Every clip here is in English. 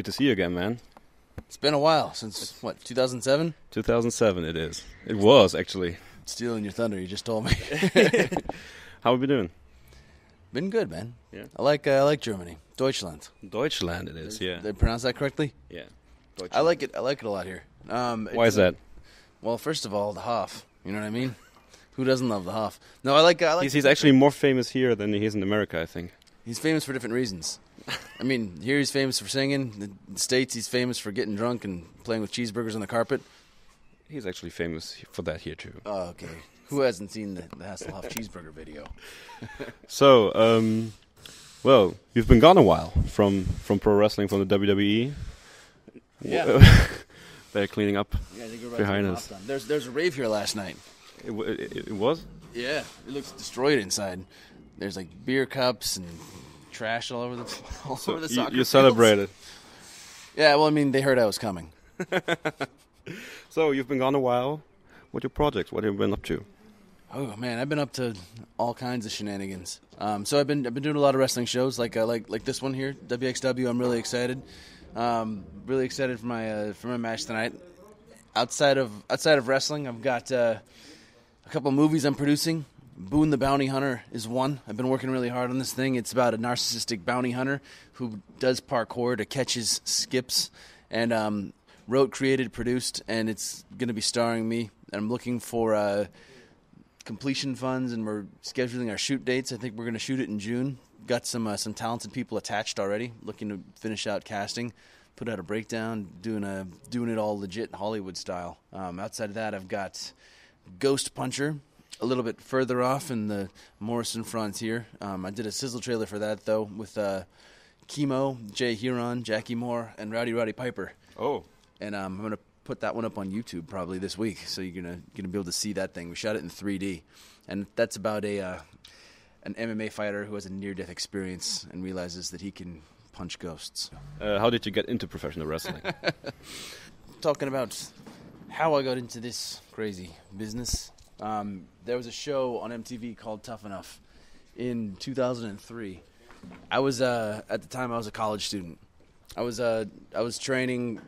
Good to see you again, man. It's been a while since, 2007? 2007 it is. It was, actually. Stealing your thunder, you just told me. How have you been doing? Been good, man. Yeah. I like Germany. Deutschland. Deutschland it is, yeah. Did I pronounce that correctly? Yeah. I like it a lot here. Why is that? Well, first of all, the Hof. You know what I mean? Who doesn't love the Hof? No, I like He's actually more famous here than he is in America, I think. He's famous for different reasons. I mean, here he's famous for singing. In the States, he's famous for getting drunk and playing with cheeseburgers on the carpet. He's actually famous for that here, too. Oh, okay. Who hasn't seen the Hasselhoff cheeseburger video? So, well, you've been gone a while from pro wrestling, from the WWE. Yeah. They're cleaning up Yeah, I think we're about behind to us. There's a rave here last night. It was? Yeah, it looks destroyed inside. There's like beer cups and trash all over the soccer You fields. celebrated. Yeah, well, I mean, they heard I was coming. So, you've been gone a while. What are your projects? What have you been up to? Oh man, I've been up to all kinds of shenanigans. So I've been doing a lot of wrestling shows, like this one here, WXW. I'm really excited. Really excited for my match tonight. Outside of wrestling, I've got a couple movies I'm producing. Boone the Bounty Hunter is one. I've been working really hard on this thing. It's about a narcissistic bounty hunter who does parkour to catch his skips, and wrote, created, produced, and it's going to be starring me. I'm looking for completion funds, and we're scheduling our shoot dates. I think we're going to shoot it in June. Got some talented people attached already, looking to finish out casting, put out a breakdown, doing it all legit Hollywood style. Outside of that, I've got Ghost Puncher, a little bit further off in the Morrison frontier. I did a sizzle trailer for that, though, with Chemo, Jay Huron, Jackie Moore, and Rowdy Piper. Oh. And I'm going to put that one up on YouTube probably this week, so you're gonna be able to see that thing. We shot it in 3D, and that's about an MMA fighter who has a near-death experience and realizes that he can punch ghosts. How did you get into professional wrestling? Talking about how I got into this crazy business. There was a show on MTV called Tough Enough in 2003. I was at the time I was a college student. I was training.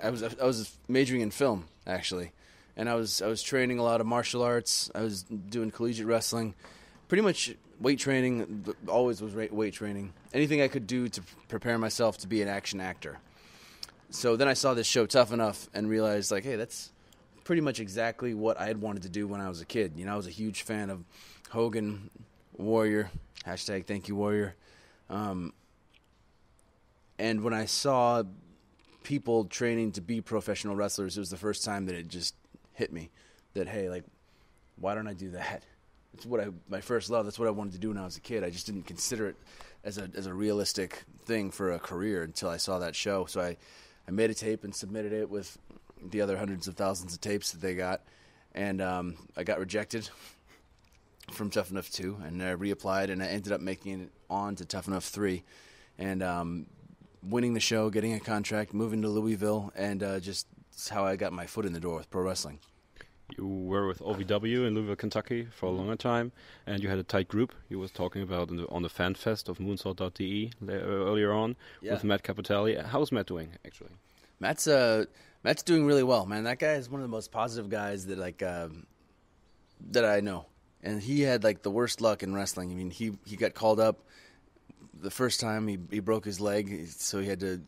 I was majoring in film, actually, and I was training a lot of martial arts. I was doing collegiate wrestling, pretty much weight training. Always was weight training. Anything I could do to prepare myself to be an action actor. So then I saw this show, Tough Enough, and realized, like, hey, that's pretty much exactly what I had wanted to do when I was a kid. You know, I was a huge fan of Hogan, Warrior, hashtag Thank You Warrior. And when I saw people training to be professional wrestlers, it was the first time that it just hit me that, hey, like, why don't I do that? It's my first love. That's what I wanted to do when I was a kid. I just didn't consider it as a realistic thing for a career until I saw that show. So I made a tape and submitted it with the other hundreds of thousands of tapes that they got. And I got rejected from Tough Enough 2, and I reapplied, and I ended up making it on to Tough Enough 3. And winning the show, getting a contract, moving to Louisville, and just how I got my foot in the door with pro wrestling. You were with OVW in Louisville, Kentucky for a longer time, and you had a tight group. You was talking about on the fan fest of Moonsault.de earlier on with Matt Capitelli. How's Matt doing, actually? Matt's doing really well, man. That guy is one of the most positive guys that that I know. And he had like the worst luck in wrestling. I mean, he got called up the first time. He broke his leg, so he had to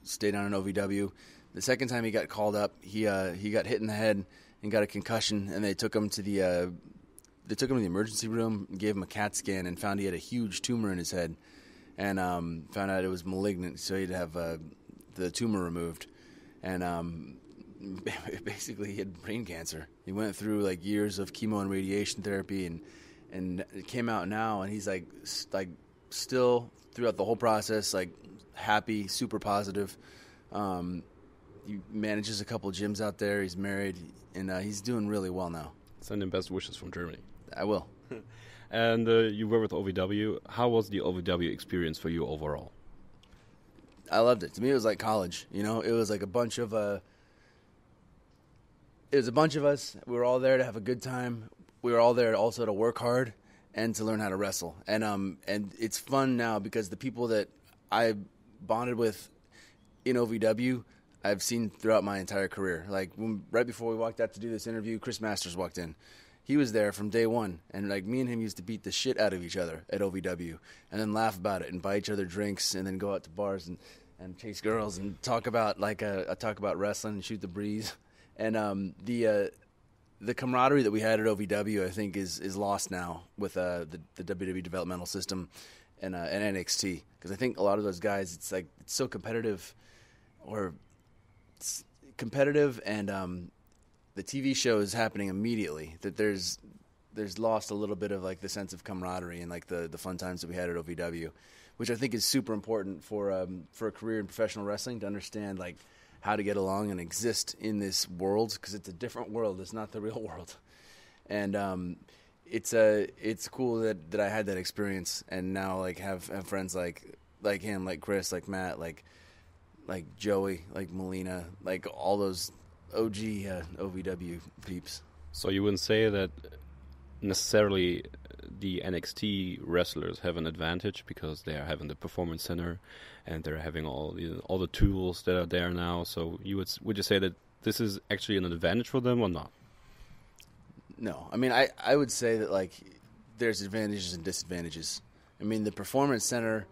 stay down in OVW. The second time he got called up, he got hit in the head and got a concussion, and they took him to the emergency room, gave him a CAT scan, and found he had a huge tumor in his head, and found out it was malignant, so he had to have the tumor removed. And basically he had brain cancer. He went through like years of chemo and radiation therapy, and it came out now, and he's like still throughout the whole process, like happy, super positive. He manages a couple gyms out there. He's married, and he's doing really well now. Send him best wishes from Germany. I will. And you were with OVW. How was the OVW experience for you overall? I loved it. To me, it was like college. You know, it was like a bunch of us. We were all there to have a good time. We were all there also to work hard and to learn how to wrestle. And it's fun now because the people that I bonded with in OVW I've seen throughout my entire career. Like right before we walked out to do this interview, Chris Masters walked in. He was there from day one, and like me and him used to beat the shit out of each other at OVW, and then laugh about it and buy each other drinks, and then go out to bars and chase girls and talk about wrestling and shoot the breeze. And the camaraderie that we had at OVW, I think, is lost now with the WWE developmental system and NXT, because I think a lot of those guys, it's so competitive, and the TV show is happening immediately, that there's lost a little bit of like the sense of camaraderie and like the fun times that we had at OVW, which I think is super important for a career in professional wrestling, to understand like how to get along and exist in this world, because it's a different world. It's not the real world. And it's cool that I had that experience, and now like have friends like him, like Chris, like Matt, like Joey, like Melina, like all those OG OVW peeps. So you wouldn't say that necessarily the NXT wrestlers have an advantage because they are having the performance center and they're having all the tools that are there now. So would you say that this is actually an advantage for them or not? No, I mean I would say that like there's advantages and disadvantages. I mean, the performance center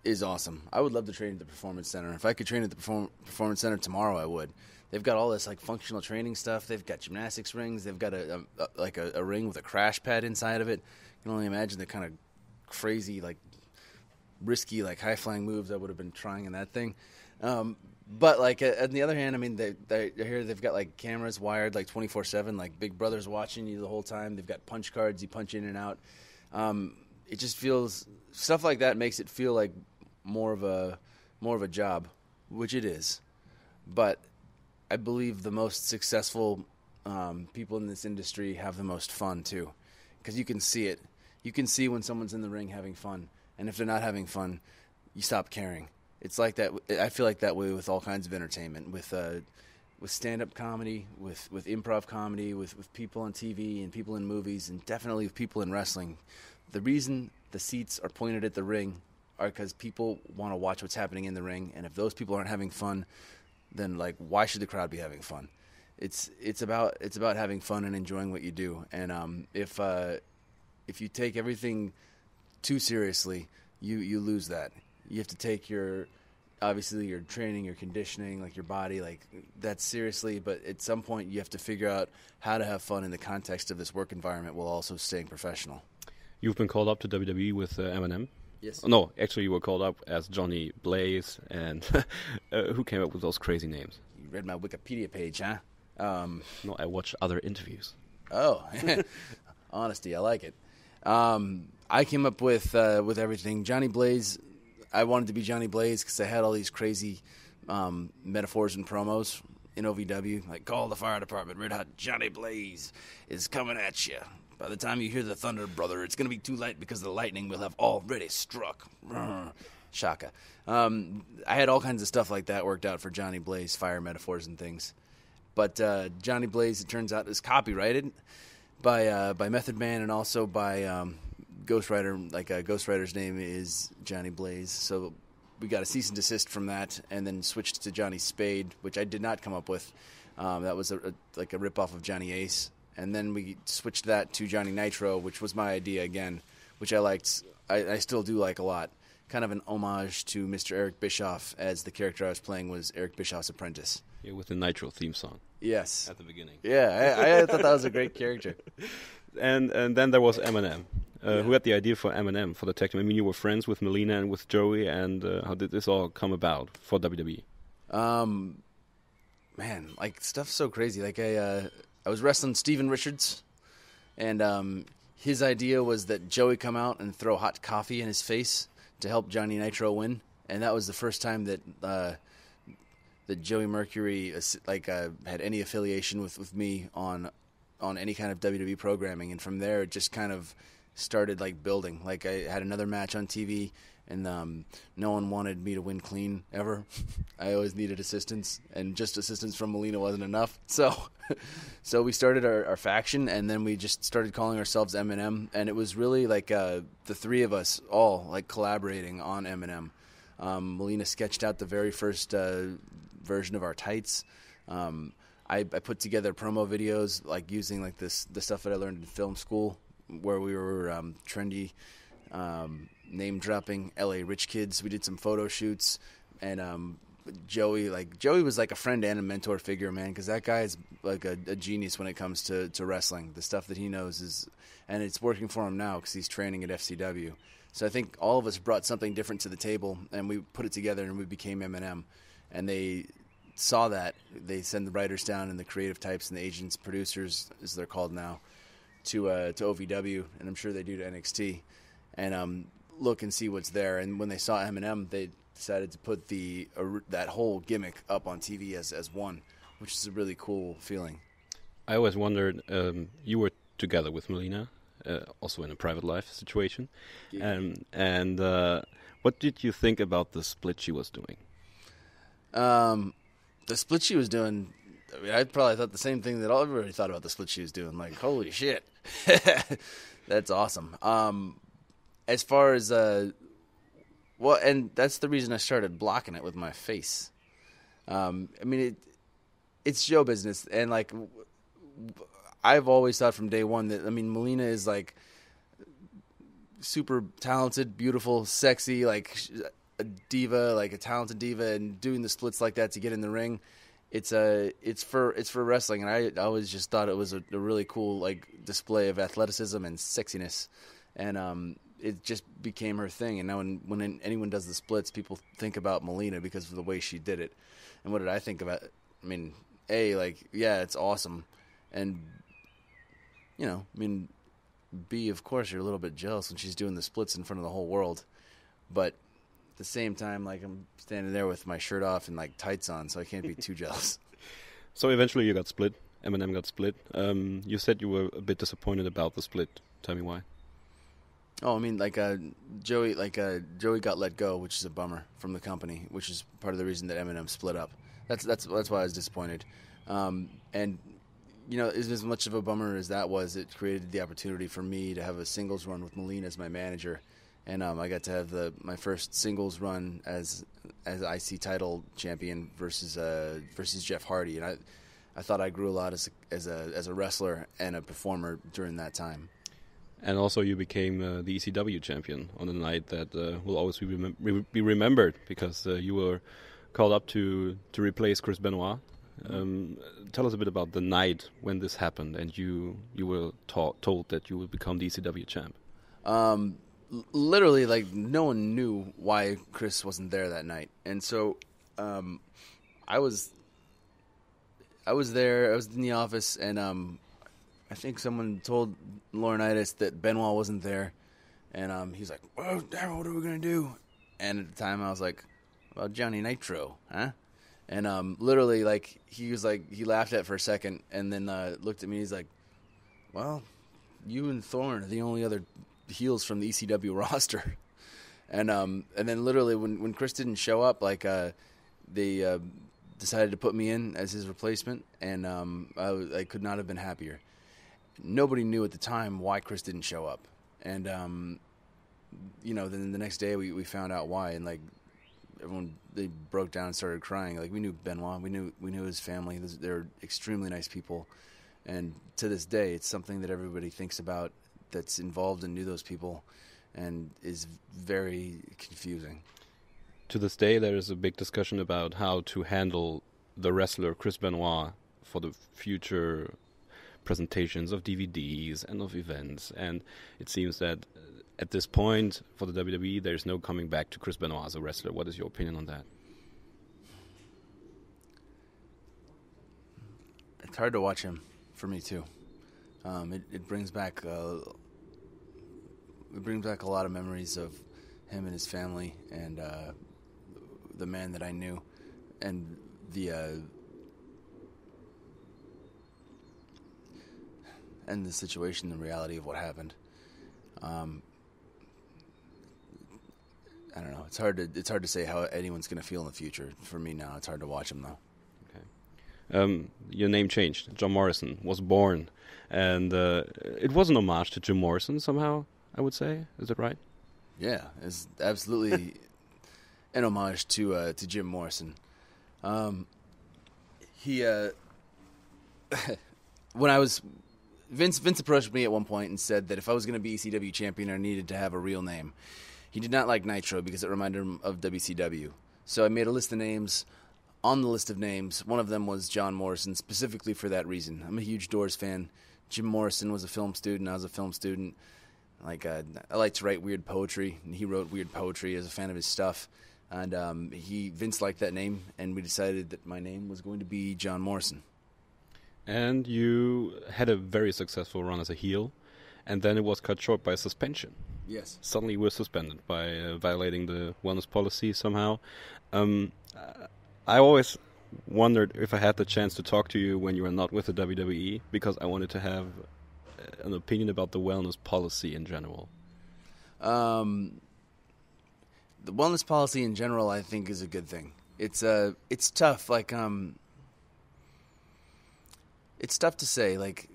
is awesome. I would love to train at the performance center. If I could train at the performance center tomorrow, I would. They've got all this like functional training stuff. They've got gymnastics rings. They've got a ring with a crash pad inside of it. You can only imagine the kind of crazy, like risky, like high flying moves I would have been trying in that thing. But like on the other hand, I mean, they've got like cameras wired like 24/7, like Big Brother's watching you the whole time. They've got punch cards you punch in and out. It just feels, stuff like that makes it feel like more of a job, which it is. But I believe the most successful people in this industry have the most fun too, because you can see it. You can see when someone's in the ring having fun, and if they're not having fun, you stop caring. It's like that. I feel like that way with all kinds of entertainment, with stand-up comedy, with improv comedy, with people on TV and people in movies, and definitely with people in wrestling. The reason the seats are pointed at the ring are because people want to watch what's happening in the ring, and if those people aren't having fun, then like why should the crowd be having fun? It's about having fun and enjoying what you do. And if you take everything too seriously, you lose that. You have to take obviously your training, your conditioning, like your body, like that seriously, but at some point you have to figure out how to have fun in the context of this work environment while also staying professional. You've been called up to WWE with Eminem. Yes. No, actually you were called up as Johnny Blaze, and who came up with those crazy names? You read my Wikipedia page, huh? No, I watched other interviews. Oh, honesty, I like it. I came up with everything. Johnny Blaze, I wanted to be Johnny Blaze because I had all these crazy metaphors and promos in OVW, like call the fire department, Red Hot Johnny Blaze is coming at you. By the time you hear the thunder, brother, it's going to be too late because the lightning will have already struck. Shaka. I had all kinds of stuff like that worked out for Johnny Blaze, fire metaphors and things. But Johnny Blaze, it turns out, is copyrighted by Method Man and also by Ghostwriter. Like Ghostwriter's name is Johnny Blaze. So we got a cease and desist from that, and then switched to Johnny Spade, which I did not come up with. That was a ripoff of Johnny Ace. And then we switched that to Johnny Nitro, which was my idea again, which I liked. I still do like a lot. Kind of an homage to Mr. Eric Bischoff, as the character I was playing was Eric Bischoff's apprentice. Yeah, with the Nitro theme song. Yes. At the beginning. Yeah, I thought that was a great character. And then there was Eminem. Who had the idea for Eminem, for the tag team? I mean, you were friends with Melina and with Joey, and how did this all come about for WWE? Man, like, stuff's so crazy. Like, I was wrestling Steven Richards, and his idea was that Joey come out and throw hot coffee in his face to help Johnny Nitro win, and that was the first time that that Joey Mercury had any affiliation with me on any kind of WWE programming, and from there it just kind of started like building. Like I had another match on TV, and no one wanted me to win clean ever. I always needed assistance, and just assistance from Melina wasn't enough. So we started our faction, and then we just started calling ourselves Eminem, and it was really like the three of us all like collaborating on Eminem. Melina sketched out the very first version of our tights. I put together promo videos, like using like the stuff that I learned in film school, where we were trendy, name dropping LA rich kids. We did some photo shoots, and Joey was like a friend and a mentor figure, man, because that guy is like a genius when it comes to wrestling. The stuff that he knows and it's working for him now because he's training at FCW. So I think all of us brought something different to the table, and we put it together, and we became M&M. And they saw that. They send the writers down and the creative types and the agents, producers, as they're called now, to OVW, and I'm sure they do to NXT, and look and see what's there. And when they saw M&M, they decided to put that whole gimmick up on TV as one, which is a really cool feeling. I always wondered, you were together with Melina, also in a private life situation, Yeah. And what did you think about the split she was doing? The split she was doing, I mean, I probably thought the same thing that everybody thought about the split she was doing. Like, holy shit. That's awesome. As far as, and that's the reason I started blocking it with my face. I mean, it's show business. And, like, I've always thought from day one that, I mean, Melina is, like, super talented, beautiful, sexy, like a diva, like a talented diva, and doing the splits like that to get in the ring, it's for wrestling. And I always just thought it was a really cool, like, display of athleticism and sexiness, and it just became her thing. And now when anyone does the splits, people think about Melina because of the way she did it. And what did I think about it? I mean, yeah, it's awesome, and I mean, B, of course, you're a little bit jealous when she's doing the splits in front of the whole world, but at the same time, like, I'm standing there with my shirt off and, like, tights on, so I can't be too jealous. So eventually you got split. M&M got split. You said you were a bit disappointed about the split. Tell me why. Oh, I mean, like, Joey got let go, which is a bummer from the company, which is part of the reason that M&M split up. That's why I was disappointed. And as much of a bummer as that was, it created the opportunity for me to have a singles run with Melina as my manager. And I got to have my first singles run as IC title champion versus Jeff Hardy, and I thought I grew a lot as a wrestler and a performer during that time. And also, you became the ECW champion on a night that will always be remembered because you were called up to replace Chris Benoit. Tell us a bit about the night when this happened, and you were told that you would become the ECW champ. Literally, like, no one knew why Chris wasn't there that night, and so I was there. I was in the office, and I think someone told Laurinaitis that Benoit wasn't there, and he's like, "Well, Daryl, what are we gonna do?" And at the time, I was like, "Well, Johnny Nitro, huh?" And literally, like, he laughed at it for a second, and then looked at me. He's like, "Well, you and Thorne are the only other heels from the ECW roster." And then literally when Chris didn't show up, like, they decided to put me in as his replacement, and I could not have been happier. Nobody knew at the time why Chris didn't show up, and then the next day we found out why, and, like, they broke down and started crying. Like, we knew Benoit, we knew his family. They're extremely nice people, and to this day, it's something that everybody thinks about that's involved and knew those people, and is very confusing. To this day, there is a big discussion about how to handle the wrestler Chris Benoit for the future presentations of DVDs and of events, and it seems that at this point for the WWE there is no coming back to Chris Benoit as a wrestler. What is your opinion on that? It's hard to watch him, for me too. It brings back a lot of memories of him and his family, and the man that I knew, and the situation, the reality of what happened. I don't know. It's hard to say how anyone's going to feel in the future. For me now, it's hard to watch him though. Okay. Your name changed. John Morrison was born, and it was an homage to Jim Morrison somehow, I would say. Is that right? Yeah, it's absolutely. an homage to Jim Morrison. He when I was Vince approached me at one point and said that if I was going to be ECW champion, I needed to have a real name. He did not like Nitro because it reminded him of WCW. So I made a list of names. On the list of names, one of them was John Morrison, specifically for that reason. I'm a huge Doors fan. Jim Morrison was a film student. I was a film student. I like to write weird poetry, and he wrote weird poetry as a fan of his stuff. And Vince liked that name, and we decided that my name was going to be John Morrison. And you had a very successful run as a heel, and then it was cut short by suspension. Yes. Suddenly you were suspended by violating the wellness policy somehow. I always wondered if I had the chance to talk to you when you were not with the WWE, because I wanted to have an opinion about the wellness policy in general. The wellness policy in general, I think, is a good thing. It's tough. It's tough to say. This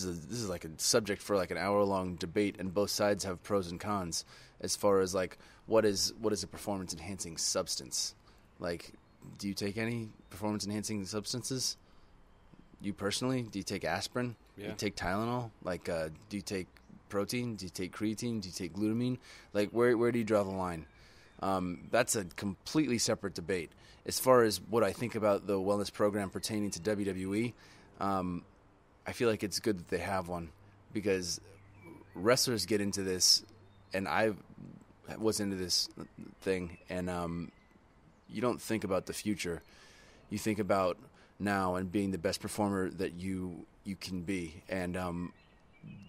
is like a subject for like an hour-long debate, and both sides have pros and cons as far as like what is a performance-enhancing substance. Like, do you take any performance-enhancing substances? You personally, do you take aspirin? Yeah. Do you take Tylenol? Do you take protein? Do you take creatine? Do you take glutamine? Like, where do you draw the line? That's a completely separate debate. As far as what I think about the wellness program pertaining to WWE, I feel like it's good that they have one, because wrestlers get into this, and I was into this thing, and you don't think about the future. You think about now and being the best performer that you can be. And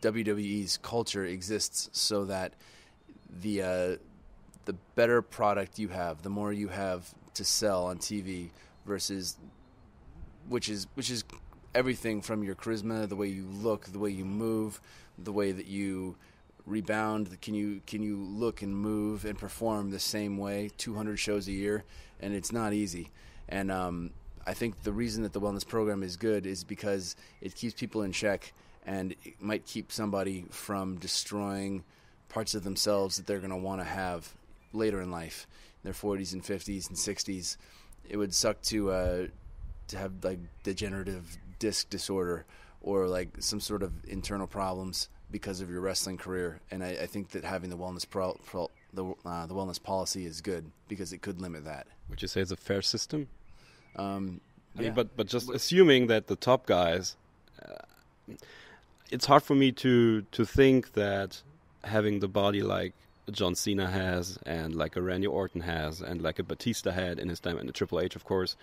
WWE's culture exists so that the better product you have, the more you have to sell on TV, versus which is everything from your charisma, the way you look, the way you move, the way that you rebound. Can you look and move and perform the same way 200 shows a year? And it's not easy. And I think the reason that the wellness program is good is because it keeps people in check, and it might keep somebody from destroying parts of themselves that they're going to want to have later in life, in their 40s and 50s and 60s. It would suck to have like degenerative disc disorder or like some sort of internal problems because of your wrestling career. And I think that having the wellness the wellness policy is good, because it could limit that. Would you say it's a fair system? Yeah. I mean, but just assuming that the top guys, it's hard for me to think that having the body like John Cena has, and like a Randy Orton has, and like a Batista had in his time, and a Triple H, of course.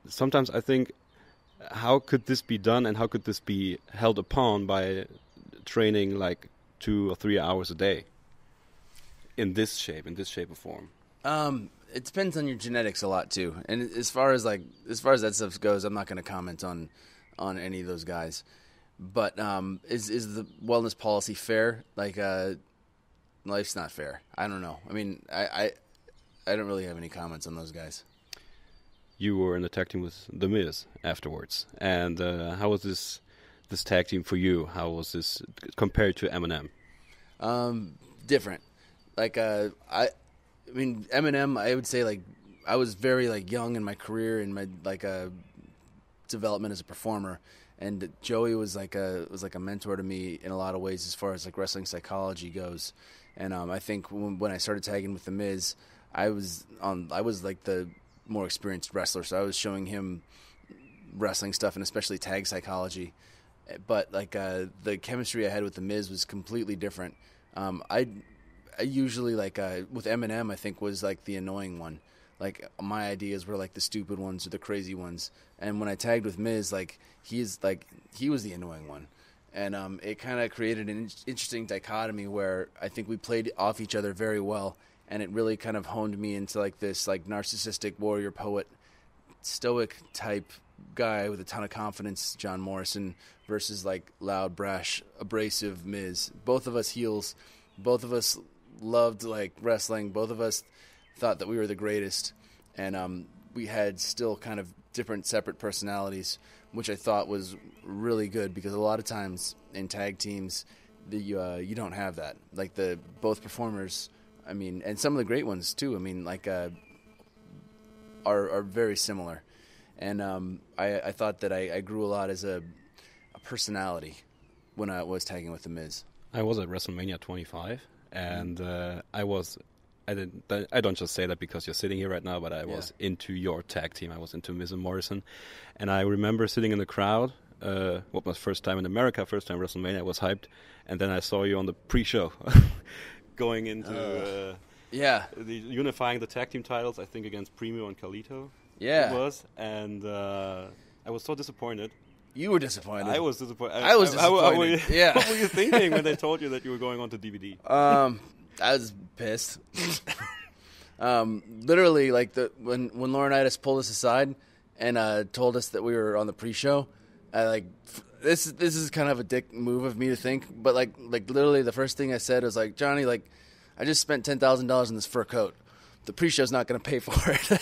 Sometimes I think, how could this be done, and how could this be held upon by training like 2 or 3 hours a day in this shape or form? It depends on your genetics a lot too. And as far as that stuff goes, I'm not going to comment on any of those guys. But is the wellness policy fair? Life's not fair. I don't know. I mean, I don't really have any comments on those guys. You were in the tag team with The Miz afterwards, and how was this tag team for you? How was this compared to Eminem? Different. I mean, Eminem, I would say, like, I was very, like, young in my career and my, like, development as a performer. And Joey was like a mentor to me in a lot of ways as far as, like, wrestling psychology goes. And I think when I started tagging with The Miz, I was like the more experienced wrestler, so I was showing him wrestling stuff and especially tag psychology. But, like, the chemistry I had with The Miz was completely different. I usually, like, with Eminem, I think was like the annoying one. Like, my ideas were like the stupid ones or the crazy ones. And when I tagged with Miz, like, he was the annoying one. And it kind of created an interesting dichotomy where I think we played off each other very well. And it really kind of honed me into like this like narcissistic warrior poet, stoic type guy with a ton of confidence, John Morrison, versus like loud, brash, abrasive Miz. Both of us heels. Both of us loved like wrestling. Both of us thought that we were the greatest, and we had still kind of different separate personalities, which I thought was really good, because a lot of times in tag teams you don't have that. Like, both performers I mean, and some of the great ones too. I mean, like are very similar, and I thought that I grew a lot as a personality when I was tagging with The Miz. I was at WrestleMania 25, and I don't just say that because you're sitting here right now, but I was into your tag team. I was into Miz and Morrison, and I remember sitting in the crowd. What was first time in America, first time WrestleMania. I was hyped, and then I saw you on the pre-show, going into unifying the tag team titles. I think against Primo and Carlito. Yeah, it was, and I was so disappointed. You were disappointed. I was disappointed. I was disappointed. What were you thinking when they told you that you were going on to DVD? I was pissed. Literally, like when Laurinaitis pulled us aside and told us that we were on the pre-show, this is kind of a dick move of me to think, but like literally the first thing I said was like, Johnny, like I just spent $10,000 on this fur coat. The pre-show's not going to pay for it.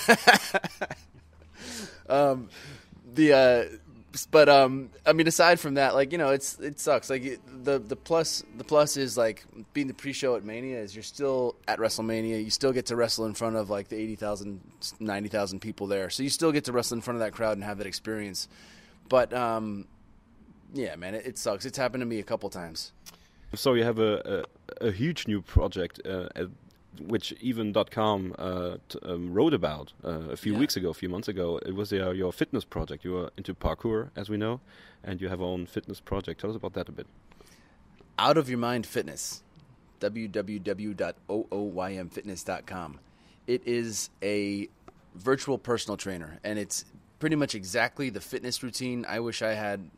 But I mean, aside from that, like, you know, it sucks. Like the plus is like being the pre-show at Mania is you're still at WrestleMania. You still get to wrestle in front of like the 80,000, 90,000 people there. So you still get to wrestle in front of that crowd and have that experience. But yeah, man, it sucks. It's happened to me a couple times. So you have a huge new project, which even.com wrote about a few months ago. It was your fitness project. You are into parkour, as we know, and you have your own fitness project. Tell us about that a bit. Out of Your Mind Fitness, www.ooymfitness.com. It is a virtual personal trainer, and it's pretty much exactly the fitness routine I wish I had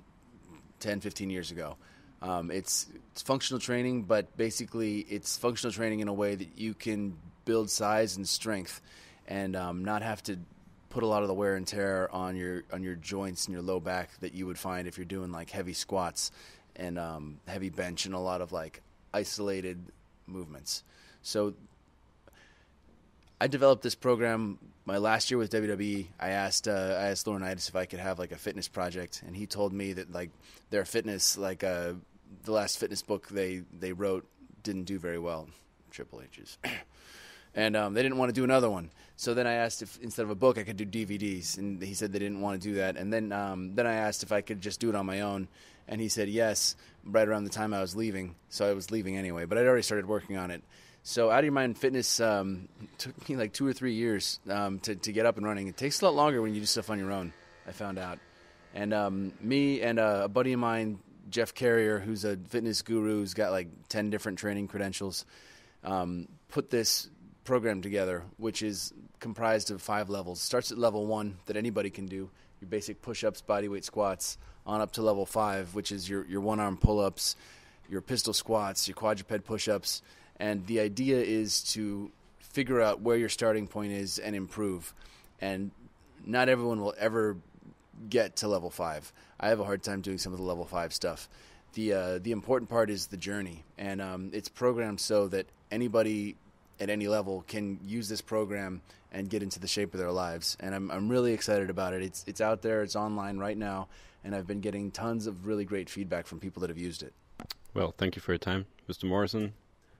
10, 15 years ago. It's functional training, but basically it's functional training in a way that you can build size and strength and not have to put a lot of the wear and tear on your joints and your low back that you would find if you're doing like heavy squats and heavy bench and a lot of like isolated movements. So I developed this program my last year with WWE. I asked Laurinaitis if I could have like a fitness project, and he told me that like their fitness, like the last fitness book they wrote didn't do very well, Triple H's, and they didn't want to do another one. So then I asked if instead of a book I could do DVDs, and he said they didn't want to do that. And then I asked if I could just do it on my own, and he said yes. Right around the time I was leaving, so I was leaving anyway, but I'd already started working on it. So Out of Your Mind Fitness took me like 2 or 3 years to get up and running. It takes a lot longer when you do stuff on your own, I found out. And me and a buddy of mine, Jeff Carrier, who's a fitness guru who's got like 10 different training credentials, put this program together, which is comprised of 5 levels. It starts at level 1 that anybody can do, your basic push-ups, bodyweight squats, on up to level 5, which is your one-arm pull-ups, your pistol squats, your quadruped push-ups. And the idea is to figure out where your starting point is and improve. And not everyone will ever get to level 5. I have a hard time doing some of the level 5 stuff. The important part is the journey. And it's programmed so that anybody at any level can use this program and get into the shape of their lives. And I'm really excited about it. It's out there. It's online right now. And I've been getting tons of really great feedback from people that have used it. Well, thank you for your time, Mr. Morrison.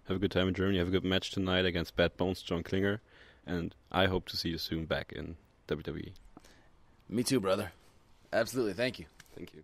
Have a good time in Germany. Have a good match tonight against Bad Bones John Klinger. And I hope to see you soon back in WWE. Me too, brother. Absolutely. Thank you. Thank you.